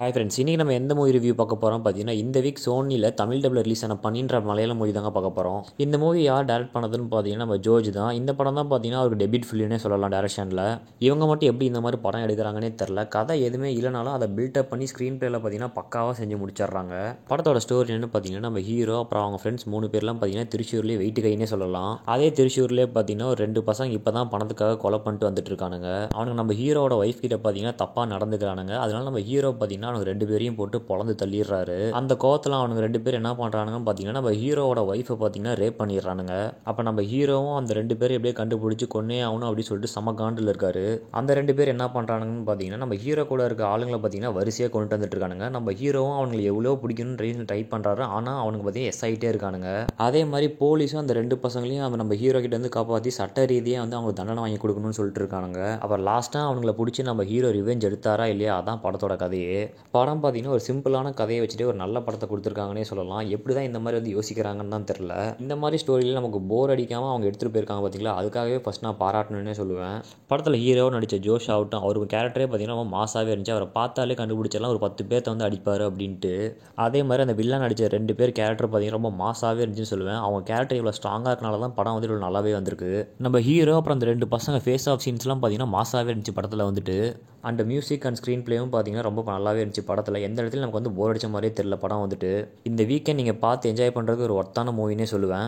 Hi friends, இன்றைக்கி நம்ம எந்த மூவி ரிவ்யூ பார்க்க போகிறோம் பார்த்தீங்கன்னா, இந்த வீக் சோனியில் தமிழ் டப்பில் ரிலீஸ் ஆன பன்னின்ற மலையாள மூவி தாங்க பார்க்க போகிறோம். இந்த மூவி யார் டேரக்ட் பண்ணதுன்னு பார்த்தீங்கன்னா நம்ம ஜோர்ஜ் தான். இந்த படம் தான் பார்த்தீங்கன்னா அவருக்கு டெபியூட் ஃபிலிம்னே சொல்லலாம் டேரக்ஷனில். இவங்க மட்டும் எப்படி இந்த மாதிரி படம் எடுக்கிறாங்கன்னே தெரில. கதை எதுவுமே இல்லைனாலும் அதை பில்டப் பண்ணி ஸ்க்ரீன் பிளேயில் பார்த்தீங்கன்னா பக்காவாக செஞ்சு முடிச்சிடுறாங்க. படத்தோட ஸ்டோரி என்னன்னு பார்த்தீங்கன்னா, நம்ம ஹீரோ அப்புறம் அவங்க ஃப்ரெண்ட்ஸ் 3 பேர்லாம் பார்த்தீங்கன்னா திருச்சூர்லேயே வெயிட்டு கைன்னே சொல்லலாம். அதே திருச்சூர்லேயே பார்த்தீங்கன்னா ஒரு 2 பசங்க இப்போ தான் பணத்துக்காக கொலை பண்ணிட்டு வந்துட்டு இருக்கானுங்க. அவனுக்கு நம்ம ஹீரோட ஒய்ஃப் கிட்ட பார்த்தீங்கன்னா தப்பாக நடந்துக்கிறானுங்க. அதனால நம்ம ஹீரோ பார்த்தீங்கன்னா அவனுக்கு 2 பேரையும் போட்டு பொழந்து தள்ளிடுறாரு. அந்த கோவத்தில் அவனுக்கு 2 பேர் என்ன பண்ணுறானுங்கன்னு பார்த்தீங்கன்னா நம்ம ஹீரோவோட ஒய்ஃபை பார்த்தீங்கன்னா ரேப் பண்ணிடுறானுங்க. அப்போ நம்ம ஹீரோவும் அந்த 2 பேரும் எப்படியே கண்டுபிடிச்சி கொன்னே ஆகணும் அப்படின்னு சொல்லிட்டு சம காண்டில் இருக்காரு. அந்த 2 பேர் என்ன பண்ணுறானுங்கன்னு பார்த்தீங்கன்னா நம்ம ஹீரோ கூட இருக்க ஆளுங்களை பார்த்தீங்கன்னா வரிசையாக கொண்டு வந்துட்டு இருக்கானுங்க. நம்ம ஹீரோவும் அவங்களுக்கு எவ்வளோ பிடிக்கணும்னு ரீசன் ட்ரை பண்ணுறாரு. ஆனால் அவனுக்கு பார்த்தீங்கன்னா எஸ் ஆகிட்டே இருக்கானுங்க. அதே மாதிரி போலீஸும் அந்த 2 பசங்களையும் அவன் நம்ம ஹீரோ கிட்ட வந்து காப்பாற்றி சட்ட ரீதியாக வந்து அவங்களுக்கு தண்டனை வாங்கி கொடுக்கணும்னு சொல்லிட்டு இருக்கானுங்க. அப்புறம் லாஸ்ட்டாக அவங்களை பிடிச்சி நம்ம ஹீரோ ரிவெஞ்ச் எடுத்தாரா இல்லையா, அதான் படத்தோட கதையே. படம் பார்த்தீங்கன்னா ஒரு சிம்பிளான கதையை வச்சுட்டு ஒரு நல்ல படத்தை கொடுத்துருக்காங்கன்னே சொல்லலாம். எப்படி தான் இந்த மாதிரி வந்து யோசிக்கிறாங்கன்னு தான் தெரில. இந்த மாதிரி ஸ்டோரியில் நமக்கு போர் அடிக்காமல் அவங்க எடுத்துகிட்டு போயிருக்காங்க பார்த்தீங்களா, அதுக்காகவே ஃபஸ்ட் நான் பாராட்டணுன்னே சொல்லுவேன். படத்தில் ஹீரோ நடித்த ஜோஷ் ஆகட்டும், அவருக்கு கேரக்டரே பார்த்தீங்கன்னா ரொம்ப மாசாகவே இருந்துச்சு. அவரை பார்த்தாலே கண்டுபிடிச்சலாம் ஒரு 10 பேர்த்த வந்து அடிப்பார் அப்படின்ட்டு. அதே மாதிரி அந்த வில்லன் நடித்த 2 பேர் கேரக்டர் பார்த்தீங்கன்னா ரொம்ப மாசாகவே இருந்துச்சுன்னு சொல்லுவேன். அவங்க கேரக்டர் இவ்வளோ ஸ்ட்ராங்காக இருக்கனால தான் படம் வந்து இவ்வளோ நல்லாவே வந்திருக்கு. நம்ம ஹீரோ அப்புறம் அந்த 2 பசங்க ஃபேஸ் ஆஃப் சீன்ஸ்லாம் பார்த்தீங்கன்னா மாசாகவே இருந்துச்சு படத்தில் வந்துட்டு. அண்ட் மியூசிக் அண்ட் ஸ்க்ரீன் பிளேவும் பார்த்தீங்கன்னா ரொம்ப நல்லாவே இருந்துச்சு படத்தில். எந்த இடத்துல நமக்கு வந்து போர் அடித்த மாதிரியே தெரியல படம் வந்துட்டு. இந்த வீக்கெண்ட் நீங்கள் பார்த்து என்ஜாய் பண்ணுறதுக்கு ஒரு ஒர்த்தான மூவினே சொல்லுவேன்.